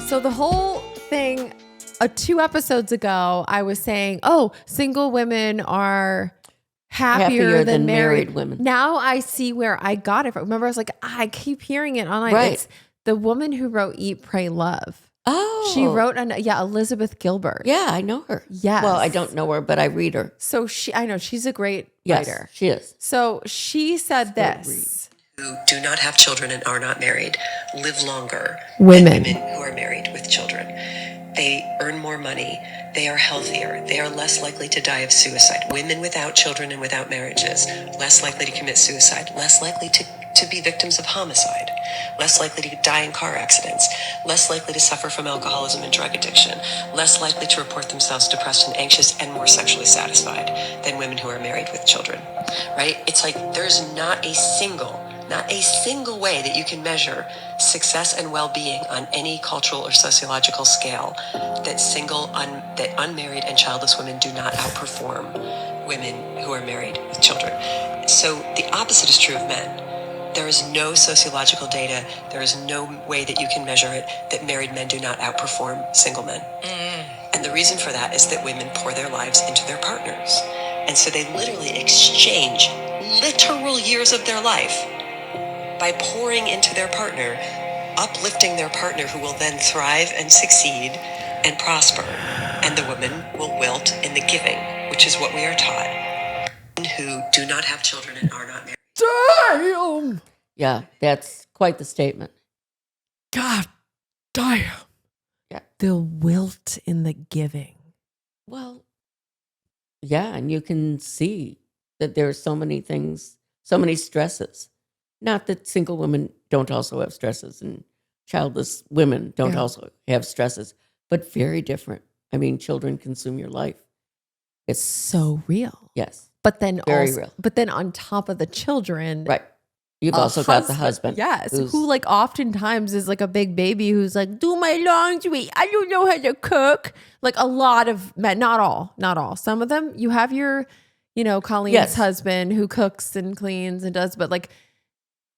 So the whole thing, 2 episodes ago, I was saying, single women are happier than married women. Now I see where I got it from. Remember, I was like, I keep hearing it online. Right. It's the woman who wrote Eat, Pray, Love. Oh. She wrote, Elizabeth Gilbert. Yeah, I know her. Yes. Well, I don't know her, but I read her. So I know she's a great Yes, writer. she is. So she said this. Who do not have children and are not married live longer Women. than women who are married with children. They earn more money. They are healthier. They are less likely to die of suicide. Women without children and without marriages, less likely to commit suicide, less likely to be victims of homicide, less likely to die in car accidents, less likely to suffer from alcoholism and drug addiction, less likely to report themselves depressed and anxious, and more sexually satisfied than women who are married with children, right? It's like there's not a single way that you can measure success and well-being on any cultural or sociological scale that unmarried and childless women do not outperform women who are married with children. So the opposite is true of men. There is no sociological data, there is no way that you can measure it, that married men do not outperform single men. And the reason for that is that women pour their lives into their partners. And so they literally exchange literal years of their life by pouring into their partner, uplifting their partner, who will then thrive and succeed and prosper. And the woman will wilt in the giving, which is what we are taught. Who do not have children and are not married. Damn! Yeah, that's quite the statement. God damn. Yeah. The wilt in the giving. Well, yeah, and you can see that there are so many things, so many stresses. Not that single women don't also have stresses and childless women don't also have stresses, but very different. I mean, children consume your life. It's So real. Yes. But then Very also, real. But then on top of the children, Right. You've also got the husband. Yes. who's- Who like oftentimes is like a big baby who's like, do my laundry. I don't know how to cook. Like a lot of men, not all. Some of them, you have your, Colleen's Yes. husband who cooks and cleans and does, but like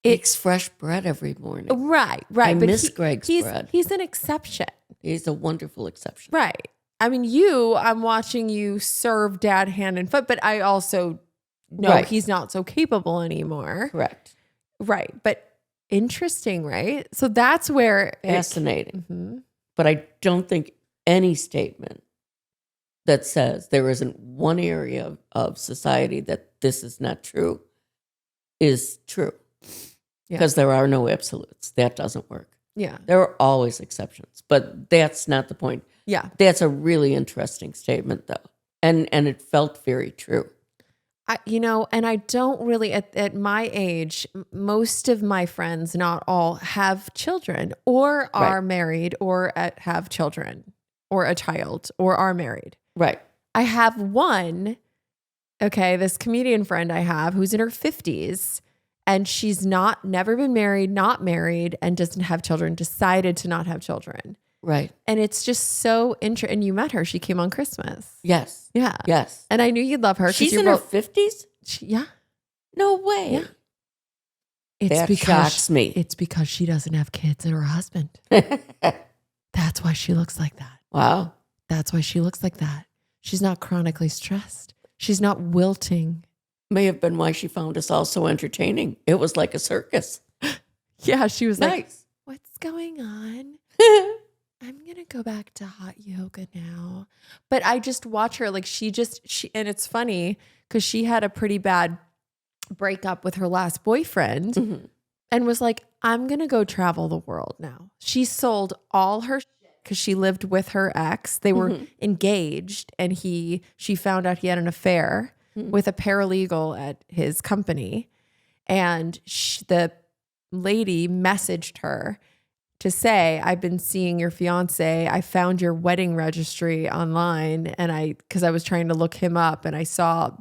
makes fresh bread every morning. right. I But miss Greg's bread. He's an exception. He's a wonderful exception. Right. I mean, I'm watching you serve dad hand and foot, but I also know Right. he's not so capable anymore. Correct. Right. But interesting, right? So that's where Fascinating. Mhm. But I don't think any statement that says there isn't one area of society that this is not true is true. Yeah. Because there are no absolutes. That doesn't work. Yeah. There are always exceptions, but that's not the point. Yeah. That's a really interesting statement, though. And it felt very true. And I don't really, at my age, most of my friends, not all, have children or are married or have children or a child or are married. Right. I have one, this comedian friend I have who's in her 50s and she's never been married, not married, and doesn't have children, decided to not have children. Right. And it's just so interesting. And you met her. She came on Christmas. Yes. Yeah. Yes. And I knew you'd love her. She's in her 50s? Yeah. No way. Yeah. It's That shocks me. It's because she doesn't have kids and her husband. That's why she looks like that. Wow. That's why she looks like that. She's not chronically stressed. She's not wilting. May have been why she found us all so entertaining. It was like a circus. Yeah, she was like, Nice. what's going on? I'm going to go back to hot yoga now. But I just watch her like she and it's funny because she had a pretty bad breakup with her last boyfriend and was like, I'm going to go travel the world now. She sold all her shit because she lived with her ex. They were engaged and she found out he had an affair with a paralegal at his company. And the lady messaged her to say, I've been seeing your fiance. I found your wedding registry online and because I was trying to look him up and I saw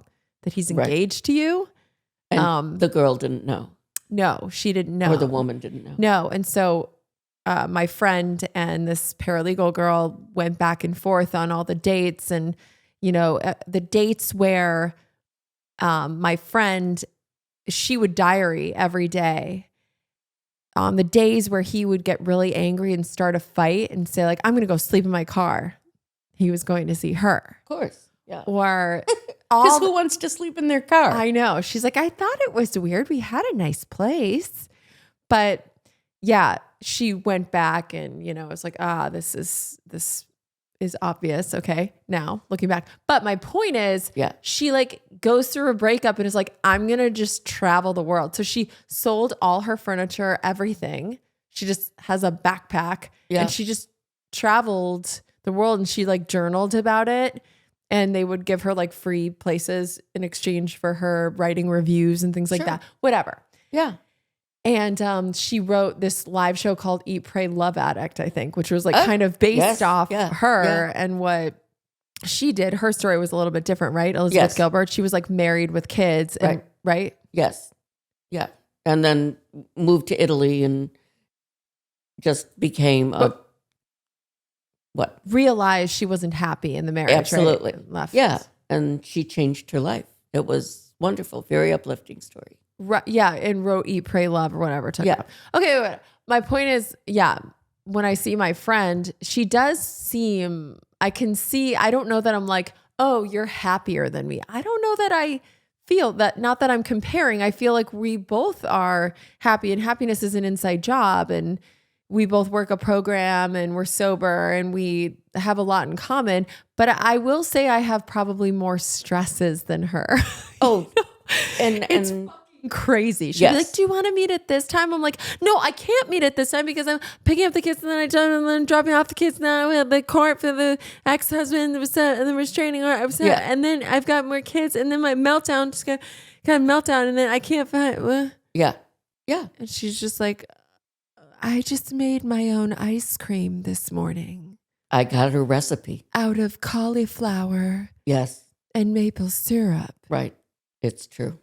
that he's engaged to you. And the girl didn't know. No, she didn't know. Or the woman didn't know. No. And so my friend and this paralegal girl went back and forth on all the dates and, the dates where my friend, she would diary every day on the days where he would get really angry and start a fight and say like, I'm going to go sleep in my car, he was going to see her. Of course. Yeah. Or Because who wants to sleep in their car? I know. She's like, I thought it was weird. We had a nice place. But yeah, she went back and, you know, it's like, this is obvious. Okay. Now looking back. But my point is, she like goes through a breakup and is like, I'm going to just travel the world. So she sold all her furniture, everything. She just has a backpack and she just traveled the world, and she like journaled about it, and they would give her like free places in exchange for her writing reviews and things like that, whatever. Yeah. And she wrote this live show called Eat, Pray, Love Addict, I think, which was like kind of based off her and what she did. Her story was a little bit different, right? Elizabeth Gilbert, she was like married with kids, and, right? Yes. Yeah. And then moved to Italy and just became realized she wasn't happy in the marriage. Absolutely. Right? Left. Yeah. And she changed her life. It was wonderful. Very uplifting story. Right. Yeah. And wrote Eat, Pray, Love or whatever. Okay. Wait. My point is, when I see my friend, she does seem, I can see, I don't know that I'm like, oh, you're happier than me. I don't know that I feel that, not that I'm comparing. I feel like we both are happy, and happiness is an inside job, and we both work a program, and we're sober, and we have a lot in common. But I will say I have probably more stresses than her. Oh, and it's fucking crazy. She'd be like, do you want to meet at this time? I'm like, no, I can't meet at this time because I'm picking up the kids, and then dropping off the kids. Now we have the court for the ex-husband, and the restraining order. And then I've got more kids, and then my meltdown just got kind of meltdown, and then I can't find. Yeah. And she's just like, I just made my own ice cream this morning. I got her recipe. Out of cauliflower. Yes. And maple syrup. Right. It's true.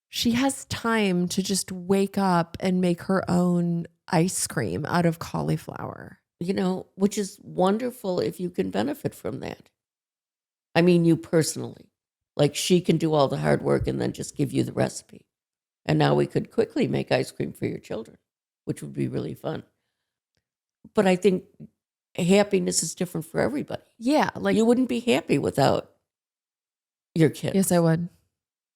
She has time to just wake up and make her own ice cream out of cauliflower. You know, which is wonderful if you can benefit from that. I mean, you personally. Like, she can do all the hard work and then just give you the recipe. And now we could quickly make ice cream for your children, which would be really fun. But I think happiness is different for everybody. Yeah. Like, you wouldn't be happy without your kids. Yes, I would.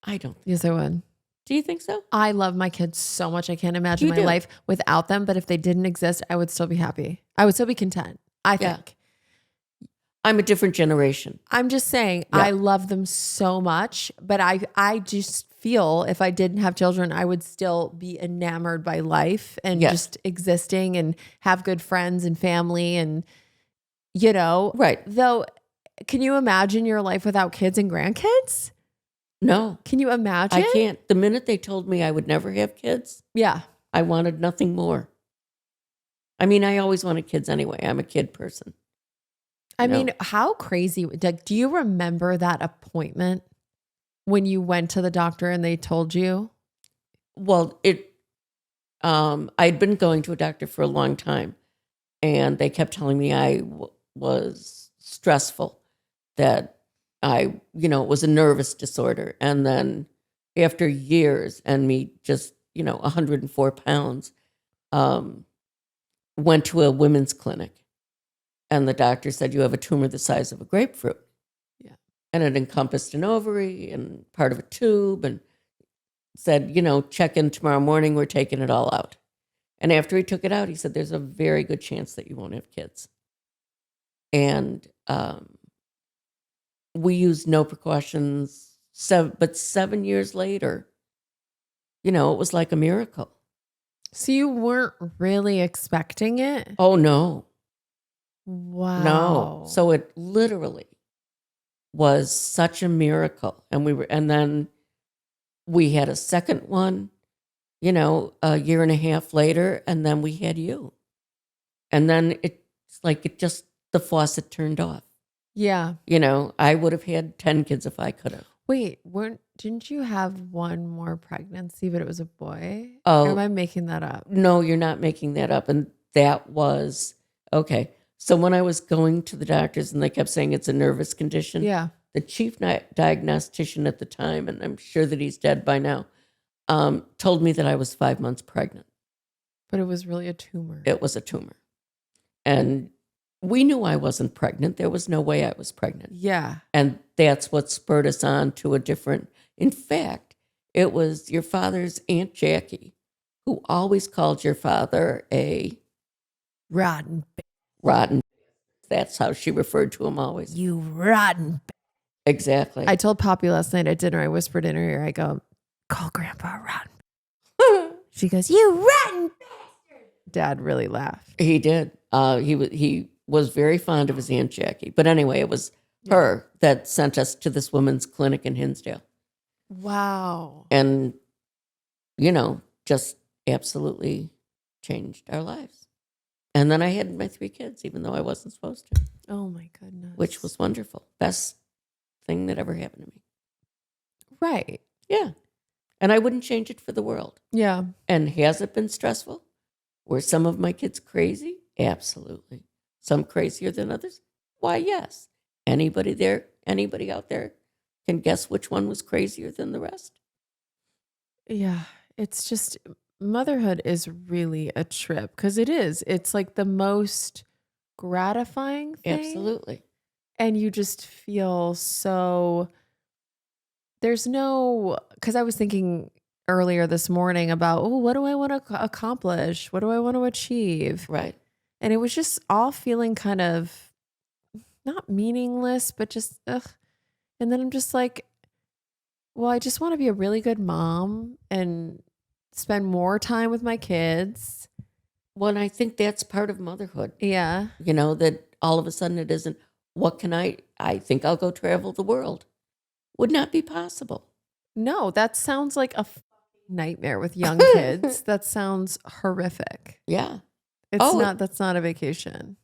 I don't. Yes, I would. Do you think so? I love my kids so much. I can't imagine my life without them. But if they didn't exist, I would still be happy. I would still be content, I think. I'm a different generation. I'm just saying, I love them so much. But I just feel if I didn't have children, I would still be enamored by life and just existing and have good friends and family and, you know. Right. Though, can you imagine your life without kids and grandkids? No. Can you imagine? I can't. The minute they told me I would never have kids, I wanted nothing more. I mean, I always wanted kids anyway. I'm a kid person. I mean, how crazy. Like, do you remember that appointment when you went to the doctor and they told you? Well, I'd been going to a doctor for a long time, and they kept telling me I was stressful, that it was a nervous disorder. And then after years and me just, 104 pounds, went to a women's clinic, and the doctor said, you have a tumor the size of a grapefruit. Yeah. And it encompassed an ovary and part of a tube, and said, check in tomorrow morning. We're taking it all out. And after he took it out, he said, there's a very good chance that you won't have kids. And we used no precautions, but 7 years later, it was like a miracle. So you weren't really expecting it? Oh, no. Wow. No. So it literally was such a miracle. And then we had a second one, a year and a half later, and then we had you. And then it's like the faucet turned off. Yeah. I would have had 10 kids if I could have. Wait, didn't you have one more pregnancy, but it was a boy? Oh. Or am I making that up? No, you're not making that up. And that was, okay. So when I was going to the doctors and they kept saying it's a nervous condition, the chief diagnostician at the time, and I'm sure that he's dead by now, told me that I was 5 months pregnant. But it was really a tumor. It was a tumor. And we knew I wasn't pregnant. There was no way I was pregnant. Yeah. And that's what spurred us on to a different. In fact, it was your father's Aunt Jackie who always called your father a Rotten. rotten. That's how she referred to him always. You rotten. Exactly. I told Poppy last night at dinner, I whispered in her ear, I go, call Grandpa rotten. She goes, you rotten bastard. Dad really laughed. He did. He was very fond of his Aunt Jackie. But anyway, it was her that sent us to this women's clinic in Hinsdale. Wow. And, just absolutely changed our lives. And then I had my 3 kids, even though I wasn't supposed to, Oh my goodness. which was wonderful. Best thing that ever happened to me. right. Yeah. And I wouldn't change it for the world. Yeah. And has it been stressful? Were some of my kids crazy? Absolutely. Some crazier than others? Why, yes. Anybody out there can guess which one was crazier than the rest? Yeah. It's just, motherhood is really a trip because it is. It's like the most gratifying thing. Absolutely. And you just feel so, there's no, because I was thinking earlier this morning about, what do I want to accomplish? What do I want to achieve? Right. And it was just all feeling kind of not meaningless, but just, ugh. And then I'm just like, well, I just want to be a really good mom and spend more time with my kids. Well, and I think that's part of motherhood. Yeah. That all of a sudden it isn't, what can I think I'll go travel the world. Would not be possible. No, that sounds like a nightmare with young kids. That sounds horrific. Yeah. That's not a vacation.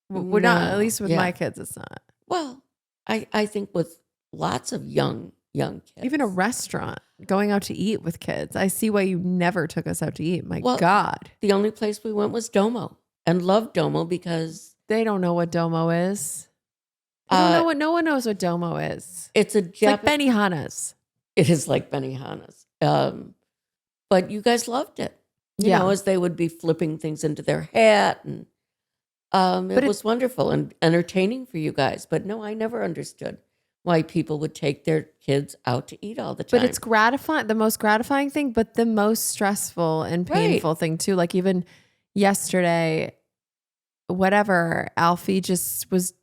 We're not, at least with my kids, it's not. Well, I think with lots of young kids. Even a restaurant, going out to eat with kids. I see why you never took us out to eat. My God. The only place we went was Domo, and loved Domo because They don't know what Domo is. No one knows what Domo is. it's Like Benihana's. It is like Benihana's. But you guys loved it. You know, as they would be flipping things into their hat, and it was wonderful and entertaining for you guys. But no, I never understood why people would take their kids out to eat all the time. But it's gratifying, the most gratifying thing, but the most stressful and painful thing too. Like even yesterday, whatever, Alfie just was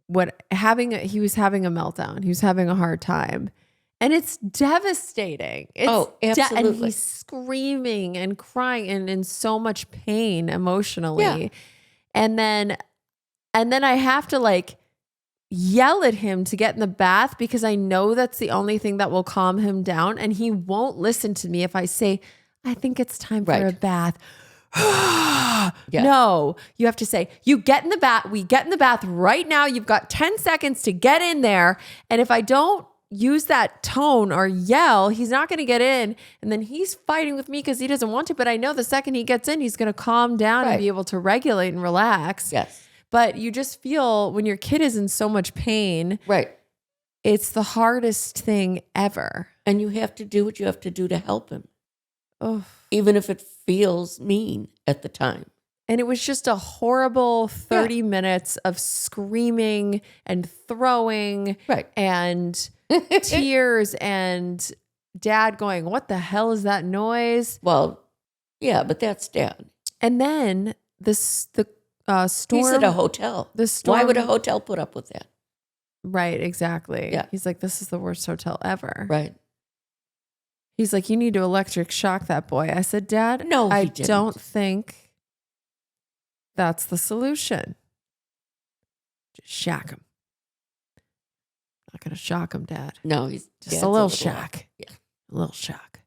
he was having a meltdown. He was having a hard time. And it's devastating. Absolutely. And he's screaming and crying and in so much pain emotionally. Yeah. And then I have to yell at him to get in the bath because I know that's the only thing that will calm him down. And he won't listen to me if I say, I think it's time for a bath. No, you have to say, you get in the bath. We get in the bath right now. You've got 10 seconds to get in there. And if I don't use that tone or yell, he's not going to get in. And then he's fighting with me because he doesn't want to. But I know the second he gets in, he's going to calm down and be able to regulate and relax. Yes. But you just feel when your kid is in so much pain, Right. it's the hardest thing ever. And you have to do what you have to do to help him. Oh. Even if it feels mean at the time. And it was just a horrible 30 minutes of screaming and throwing and tears and Dad going, what the hell is that noise? Well, yeah, but that's Dad. And then the storm. He's at a hotel. Why would a hotel put up with that? Right, exactly. Yeah. He's like, this is the worst hotel ever. Right. He's like, you need to electric shock that boy. I said, Dad, no, I don't think that's the solution. Just shock him. Not going to shock him, Dad. No, he's just a little shock. Yeah. A little shock.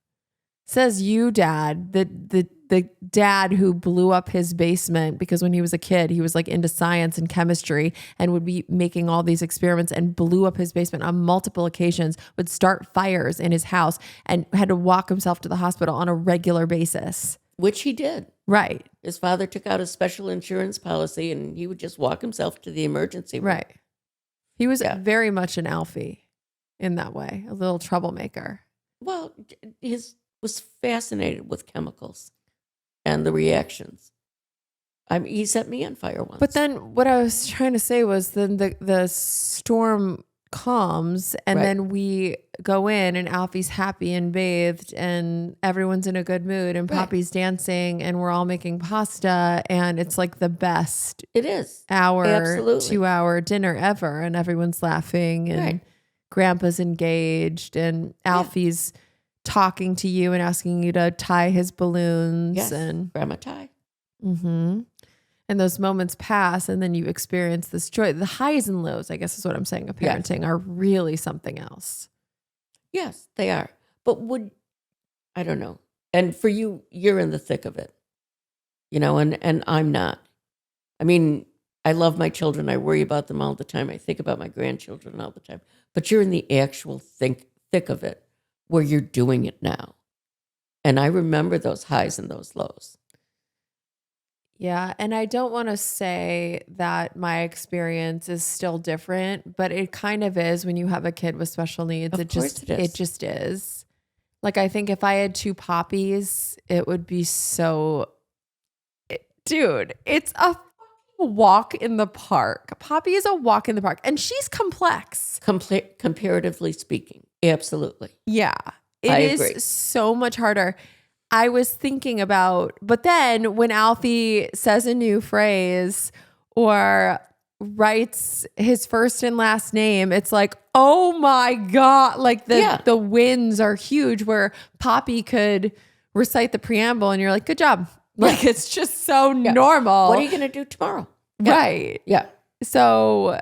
Says you, Dad, the dad who blew up his basement because when he was a kid, he was into science and chemistry and would be making all these experiments and blew up his basement on multiple occasions, would start fires in his house and had to walk himself to the hospital on a regular basis. Which he did. Right. His father took out a special insurance policy and he would just walk himself to the emergency room. Right. He was very much an Alfie in that way, a little troublemaker. Well, was fascinated with chemicals. and the reactions. He set me on fire once. But then what I was trying to say was then the storm calms and Right. then we go in and Alfie's happy and bathed and everyone's in a good mood and Right. Poppy's dancing and we're all making pasta and it's like the best It is. hour, Absolutely. 2-hour dinner ever and everyone's laughing and Right. Grandpa's engaged and Alfie's talking to you and asking you to tie his balloons Yes. and Grandma tie. and those moments pass and then you experience this joy. The highs and lows, I guess is what I'm saying, of Yeah. parenting are really something else. Yes, they are. But I don't know. And for you, you're in the thick of it, and I'm not. I mean, I love my children. I worry about them all the time. I think about my grandchildren all the time. But you're in the actual thick of it where you're doing it now. And I remember those highs and those lows. Yeah. And I don't want to say that my experience is still different, but it kind of is when you have a kid with special needs. Of It course just, it is. it just is. Like, I think if I had 2 Poppies, it would be dude, it's a walk in the park. Poppy is a walk in the park and she's complex. Comparatively speaking. Absolutely. Yeah. I It agree. is so much harder. I was thinking about, but then when Alfie says a new phrase or writes his first and last name, it's like, oh my God, like the wins are huge where Poppy could recite the preamble and you're like, good job. Like it's just so normal. What are you going to do tomorrow? Right. Yeah. So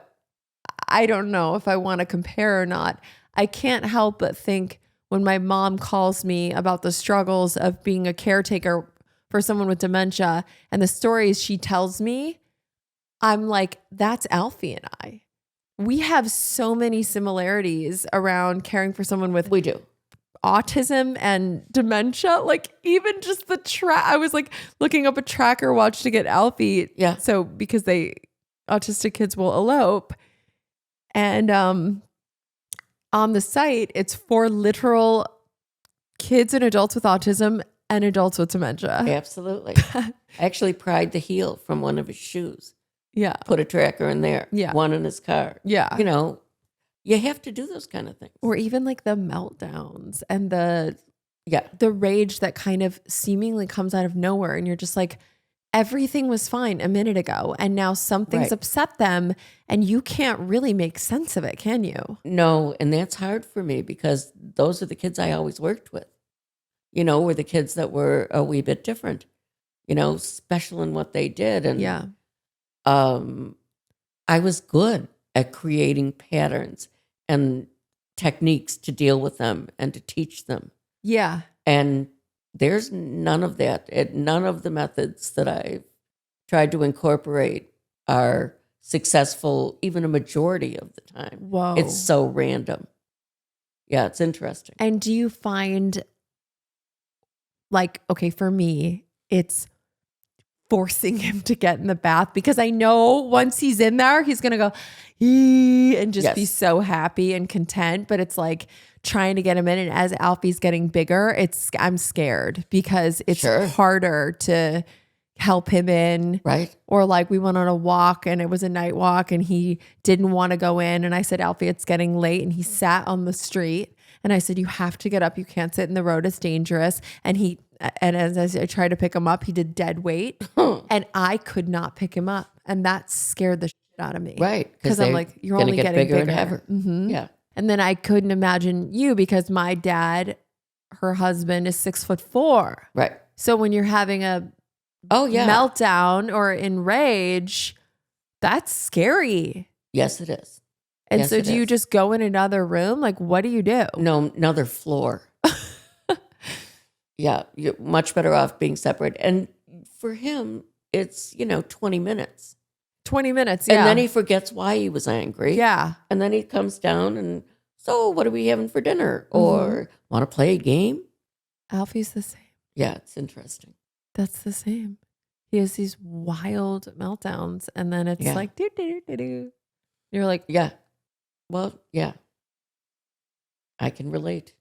I don't know if I want to compare or not. I can't help but think when my mom calls me about the struggles of being a caretaker for someone with dementia and the stories she tells me, I'm like, that's Alfie and I. We have so many similarities around caring for someone with We do. autism and dementia. Like even just the I was like looking up a tracker watch to get Alfie. Yeah. So because autistic kids will elope. And on the site, it's for literal kids and adults with autism and adults with dementia. Absolutely. I actually pried the heel from one of his shoes. Yeah. Put a tracker in there. Yeah. One in his car. Yeah. You have to do those kind of things. Or even like the meltdowns and the Yeah. rage that kind of seemingly comes out of nowhere. And you're just like, everything was fine a minute ago. And now something's Right. upset them and you can't really make sense of it, can you? No, and that's hard for me because those are the kids I always worked with. Were the kids that were a wee bit different, special in what they did. And Yeah. I was good at creating patterns and techniques to deal with them and to teach them. Yeah. And there's none of that. None of the methods that I've tried to incorporate are successful, even a majority of the time. Whoa. It's so random. Yeah, it's interesting. And do you find like, okay, for me, it's forcing him to get in the bath because I know once he's in there, he's going to go and just be Yes. so happy and content. But it's like trying to get him in. And as Alfie's getting bigger, I'm scared because it's Sure. harder to help him in. Right? Or like we went on a walk and it was a night walk and he didn't want to go in. And I said, Alfie, it's getting late. And he sat on the street. And I said, you have to get up. You can't sit in the road. It's dangerous. And as I tried to pick him up, he did dead weight. And I could not pick him up. And that scared the shit out of me. Right. Because I'm they're like, you're gonna only get getting bigger. and heavier. Mhm. Yeah. And then I couldn't imagine you because my dad, her husband is 6'4". Right. So when you're having a Oh, yeah. meltdown or in rage, that's scary. Yes, it is. And Yes, so it do you is. just go in another room? Like, what do you do? No, another floor. Yeah, you're much better off being separate. And for him, it's, 20 minutes. 20 minutes. Yeah. And then he forgets why he was angry. yeah. And then he comes down and, so what are we having for dinner? Mm-hmm. Or want to play a game? Alfie's the same. Yeah, it's interesting. That's the same. He has these wild meltdowns. And then it's Yeah. like, do, do, do, do. You're like, Yeah. Well, yeah. I can relate.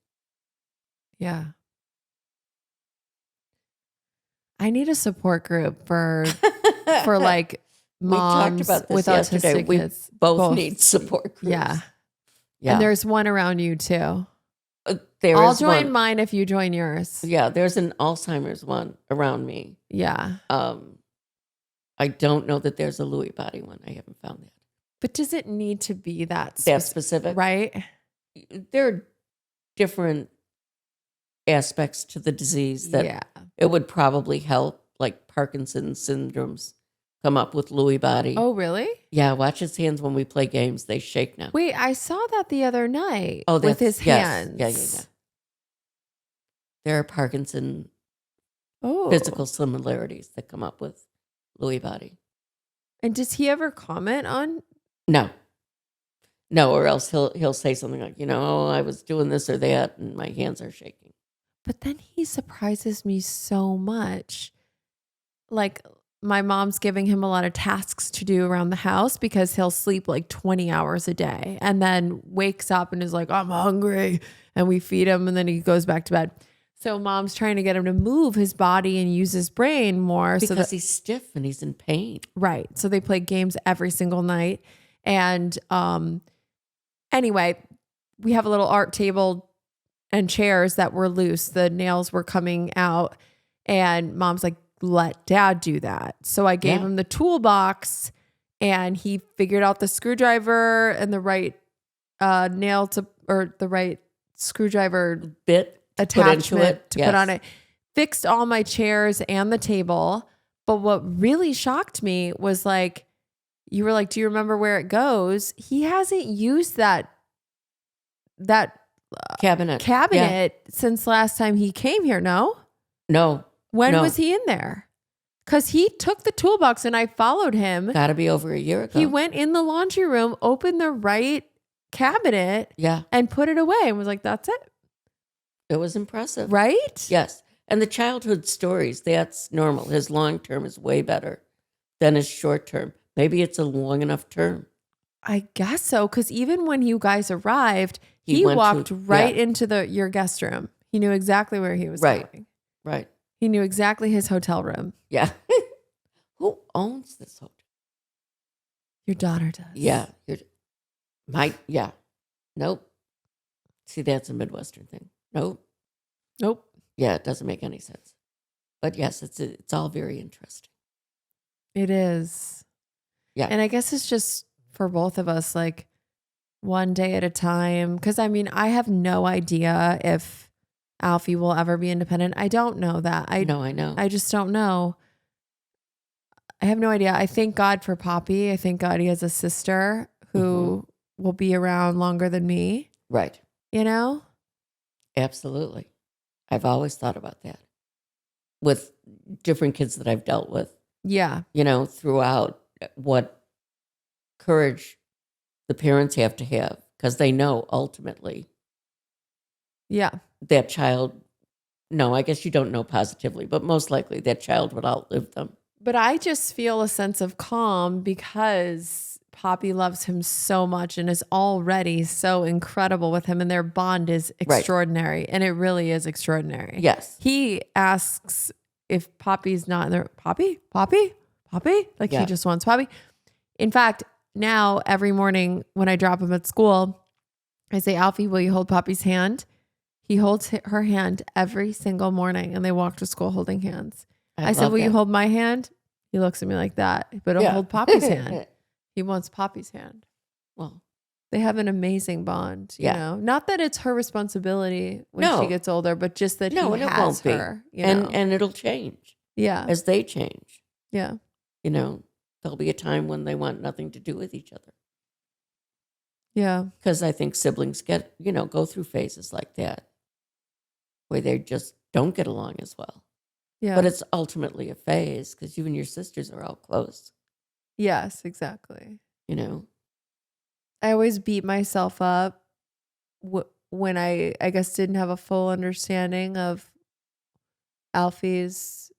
yeah. I need a support group for like We talked moms about this with yesterday. autistic We kids. both need support groups. Yeah. Yeah. And there's one around you too. There I'll is join one. mine if you join yours. Yeah, there's an Alzheimer's one around me. Yeah. I don't know that there's a Lewy body one. I haven't found that. But does it need to be that Specific? right? There are different aspects to the disease that it would probably help, like Parkinson's syndromes come up with Lewy body. Oh, really? Yeah, watch his hands when we play games. They shake now. Wait, I saw that the other night Oh, with his hands. Yeah. There are Parkinson Oh. physical similarities that come up with Lewy body. And does he ever comment on? No, or else he'll say something like, oh, I was doing this or that, and my hands are shaking. But then he surprises me so much. Like my mom's giving him a lot of tasks to do around the house because he'll sleep like 20 hours a day and then wakes up and is like, I'm hungry. And we feed him and then he goes back to bed. So mom's trying to get him to move his body and use his brain more. Because he's stiff and he's in pain. Right. So they play games every single night. And anyway, we have a little art table and chairs that were loose. The nails were coming out. And mom's like, let dad do that. So I gave him the toolbox and he figured out the screwdriver and the right nail to, or the right screwdriver bit attachment to put on it. Fixed all my chairs and the table. But what really shocked me was like, you were like, do you remember where it goes? He hasn't used that cabinet since last time he came here. No. When was he in there? Because he took the toolbox and I followed him. Got to be over a year ago. He went in the laundry room, opened the right cabinet, and put it away and was like, that's it. It was impressive. Right? Yes. And the childhood stories, that's normal. His long term is way better than his short term. Maybe it's a long enough term. I guess so. Because even when you guys arrived, he walked right into your guest room. He knew exactly where he was going. Right. He knew exactly his hotel room. Yeah. Who owns this hotel? Your daughter does. Yeah. Nope. See, that's a Midwestern thing. Nope. Yeah, it doesn't make any sense. But yes, it's all very interesting. It is. Yeah. And I guess it's just for both of us, like one day at a time. Because I mean, I have no idea if Alfie will ever be independent. I don't know that. I know. I just don't know. I have no idea. I thank God for Poppy. I thank God he has a sister who will be around longer than me. Right. You know? Absolutely. I've always thought about that with different kids that I've dealt with. Yeah. Throughout, what courage the parents have to have because they know ultimately. Yeah. That child, no, I guess you don't know positively, but most likely that child would outlive them. But I just feel a sense of calm because Poppy loves him so much and is already so incredible with him. And their bond is extraordinary. Right. And it really is extraordinary. Yes. He asks if Poppy's not in there. Poppy? Like he just wants Poppy. In fact, now every morning when I drop him at school, I say, Alfie, will you hold Poppy's hand? He holds her hand every single morning and they walk to school holding hands. I said, will you hold my hand? He looks at me like that, but I'll hold Poppy's hand. He wants Poppy's hand. Well, they have an amazing bond, you know. Not that it's her responsibility when she gets older, but just that he has her. You know? And it'll change. Yeah. As they change. Yeah. There'll be a time when they want nothing to do with each other. Yeah. Because I think siblings go through phases like that where they just don't get along as well. Yeah. But it's ultimately a phase because you and your sisters are all close. Yes, exactly. I always beat myself up when I guess didn't have a full understanding of Alfie's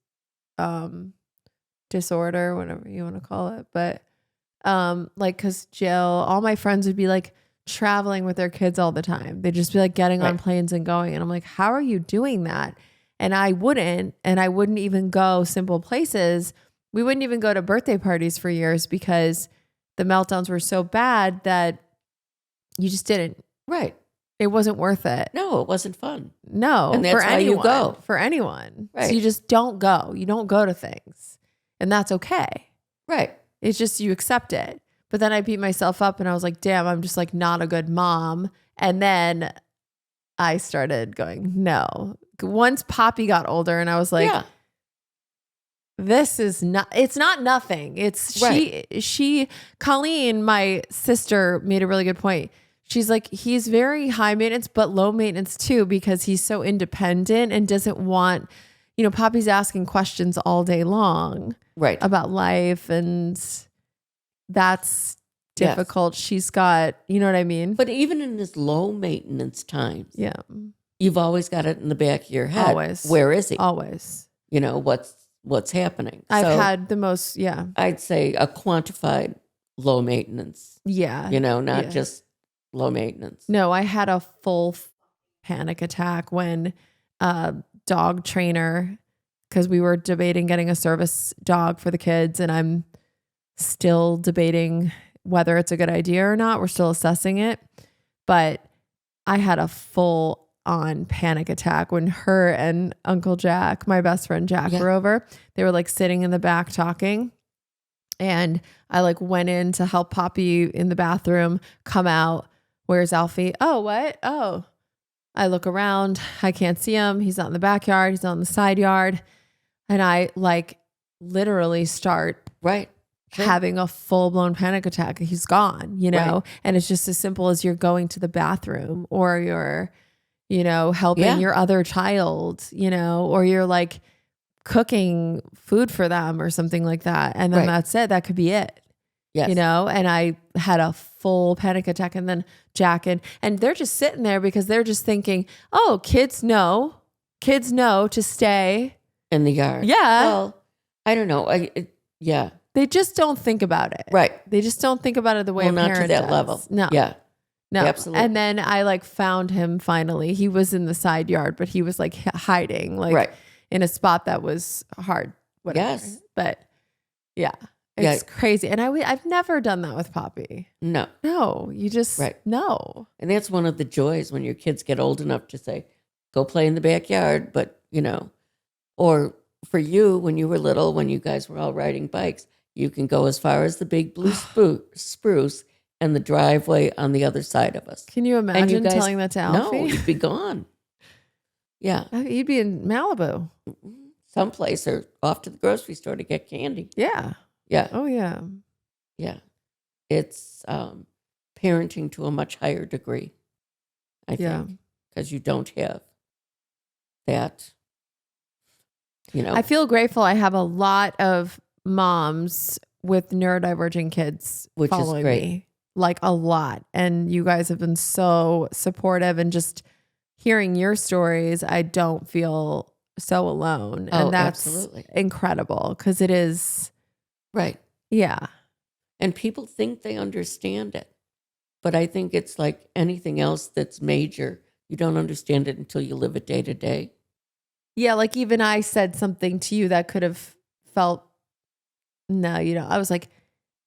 disorder, whatever you want to call it. But like, because Jill, all my friends would be like traveling with their kids all the time. They'd just be like getting on planes and going. And I'm like, how are you doing that? And I wouldn't even go simple places. We wouldn't even go to birthday parties for years because the meltdowns were so bad that you just didn't. Right. It wasn't worth it. No, it wasn't fun. No, And that's for why you anyone. go. For anyone. So Right. you just don't go. You don't go to things. And that's okay. Right. It's just you accept it. But then I beat myself up and I was like, damn, I'm just like not a good mom. And then I started going, no. Once Poppy got older and I was like, Yeah. this is not, it's not nothing. It's Right. Colleen, my sister, made a really good point. She's like, he's very high maintenance, but low maintenance too, because he's so independent and doesn't want, Poppy's asking questions all day long Right. about life. And that's Yes. difficult. She's got, you know what I mean? But even in this low maintenance times, Yeah, you've always got it in the back of your head. Always. Where is he? always. What's happening? I've So had the most, yeah. I'd say a quantified low maintenance, Yeah. not Yeah. just low maintenance. No, I had a full panic attack when a dog trainer, because we were debating getting a service dog for the kids, and I'm still debating whether it's a good idea or not. We're still assessing it. But I had a full on panic attack when her and Uncle Jack, my best friend Jack, Yeah. were over. They were like sitting in the back talking. And I like went in to help Poppy in the bathroom, come out. Where's Alfie? Oh, what? Oh, I look around. I can't see him. He's not in the backyard. He's not in the side yard. And I like literally start Right. Sure. having a full blown panic attack. He's gone, Right. And it's just as simple as you're going to the bathroom or you're, helping Yeah. your other child, or you're like cooking food for them or something like that. And then Right. that's it. That could be it. Yes. And I had a full panic attack, and then Jack and they're just sitting there because they're just thinking, oh, kids know to stay. In the yard. Yeah. Well, I don't know. Yeah. They just don't think about it. Right. They just don't think about it the way Well, a not parent to that does. level. No. Yeah. No. Absolutely. And then I like found him finally. He was in the side yard, but he was like hiding, like Right. in a spot that was hard. Whatever. Yes. But yeah, Yeah. it's crazy. And I've never done that with Poppy. No. No, you just, Right. no. And that's one of the joys when your kids get old enough to say, go play in the backyard. But, or for you, when you were little, when you guys were all riding bikes, you can go as far as the big blue spruce and the driveway on the other side of us. Can you And imagine guys- telling that to No, Alfie? you'd be gone. Yeah. He'd be in Malibu. Someplace or off to the grocery store to get candy. Yeah. Yeah. Oh, yeah. Yeah. It's parenting to a much higher degree, I Yeah. think, because you don't have that, I feel grateful. I have a lot of moms with neurodivergent kids Which is following great. me, like a lot. And you guys have been so supportive, and just hearing your stories, I don't feel so alone. Oh, And that's absolutely. incredible because it is, Right. yeah. And people think they understand it. But I think it's like anything else that's major. You don't understand it until you live it day to day. Yeah. Like even I said something to you that could have felt, no, I was like,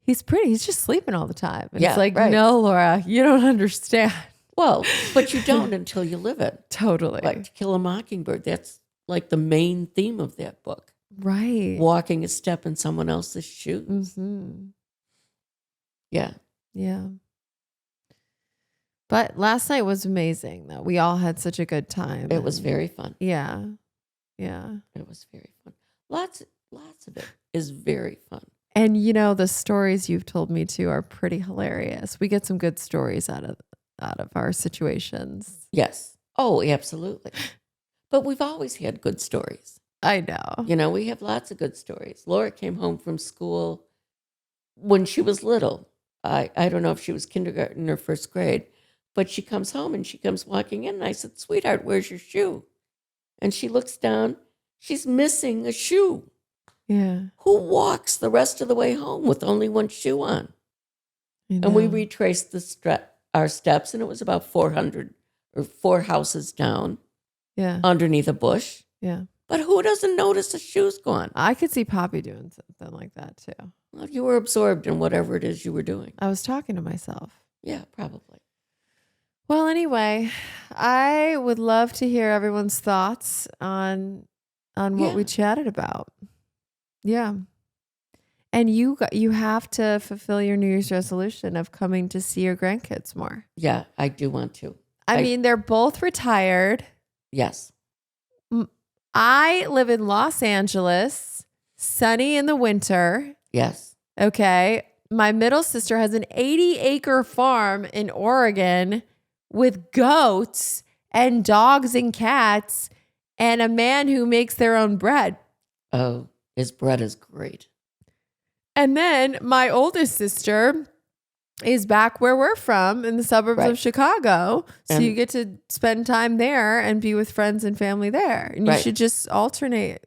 he's just sleeping all the time. And Yeah, it's like, right. no, Laura, you don't understand. Well, but you don't until you live it. Totally. Like To Kill a Mockingbird, that's like the main theme of that book. Right. Walking a step in someone else's shoes. Mm-hmm. Yeah. Yeah. But last night was amazing, though. We all had such a good time. It was and- very fun. Yeah. Yeah. It was very fun. Lots of it is very fun. And the stories you've told me too are pretty hilarious. We get some good stories out of our situations. Yes. Oh, absolutely. But we've always had good stories. I know. We have lots of good stories. Laura came home from school when she was little. I don't know if she was kindergarten or first grade, but she comes home and she comes walking in, and I said, "Sweetheart, where's your shoe?" And she looks down. She's missing a shoe. Yeah. Who walks the rest of the way home with only one shoe on? I And we know. retraced our steps, and it was about 400 or 4 houses down Yeah. underneath a bush. Yeah. But who doesn't notice the shoe's gone? I could see Poppy doing something like that too. Well, you were absorbed in whatever it is you were doing. I was talking to myself. Yeah, probably. Well, anyway, I would love to hear everyone's thoughts on what we chatted about. Yeah. And you have to fulfill your New Year's resolution of coming to see your grandkids more. Yeah, I do want to. I mean, they're both retired. Yes. I live in Los Angeles, sunny in the winter. Yes. Okay. My middle sister has an 80-acre farm in Oregon with goats and dogs and cats and a man who makes their own bread. Oh, his bread is great. And then my oldest sister is back where we're from in the suburbs of Chicago. So you get to spend time there and be with friends and family there. And you should just alternate,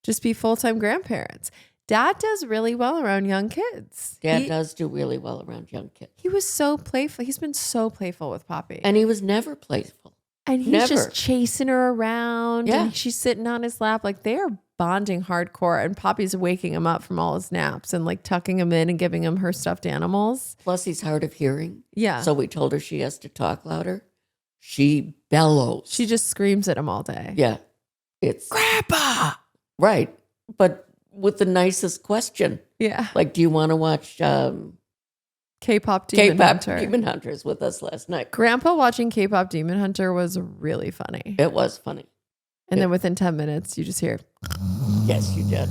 just be full-time grandparents. Dad does really well around young kids. Dad does do really well around young kids. He was so playful. He's been so playful with Poppy. And he was never playful. And he's just chasing her around. Yeah. And she's sitting on his lap. Like they're bonding hardcore. And Poppy's waking him up from all his naps and like tucking him in and giving him her stuffed animals. Plus he's hard of hearing. Yeah. So we told her she has to talk louder. She bellows. She just screams at him all day. Yeah. It's Grandpa. right. But with the nicest question. Yeah. Like, do you want to watch K-pop Demon Hunter? Demon Hunters with us last night. Grandpa watching K-pop Demon Hunter was really funny. It was funny. And then within 10 minutes, you just hear. Yes, you did.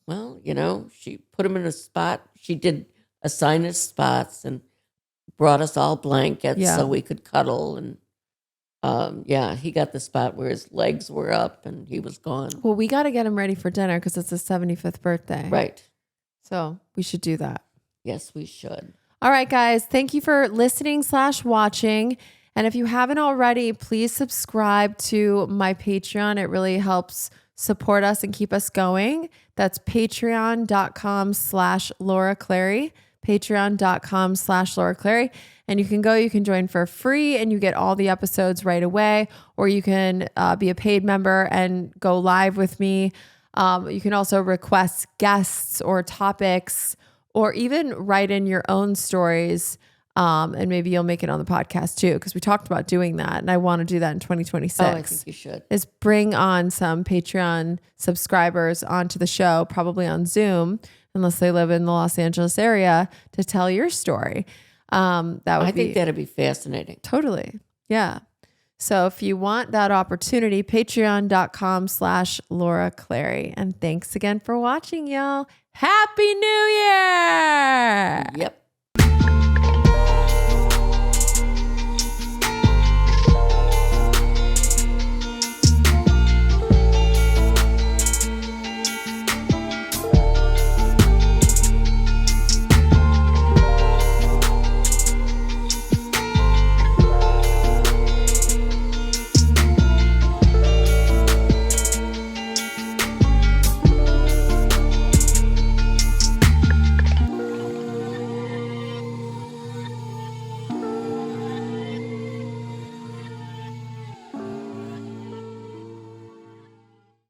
Well, you know, she put him in a spot. She did assign us spots and brought us all blankets so we could cuddle. And he got the spot where his legs were up and he was gone. Well, we got to get him ready for dinner because it's his 75th birthday. Right. So we should do that. Yes, we should. All right, guys. Thank you for listening/watching. And if you haven't already, please subscribe to my Patreon. It really helps support us and keep us going. That's patreon.com/Laura Clary. Patreon.com/Laura Clary. And you can join for free and you get all the episodes right away. Or you can be a paid member and go live with me. You can also request guests or topics or even write in your own stories. And maybe you'll make it on the podcast too, because we talked about doing that. And I want to do that in 2026. Oh, I think you should. Is bring on some Patreon subscribers onto the show, probably on Zoom, unless they live in the Los Angeles area, to tell your story. I think that'd be fascinating. Totally. Yeah. So if you want that opportunity, patreon.com/Laura Clary. And thanks again for watching, y'all. Happy New Year. Yep.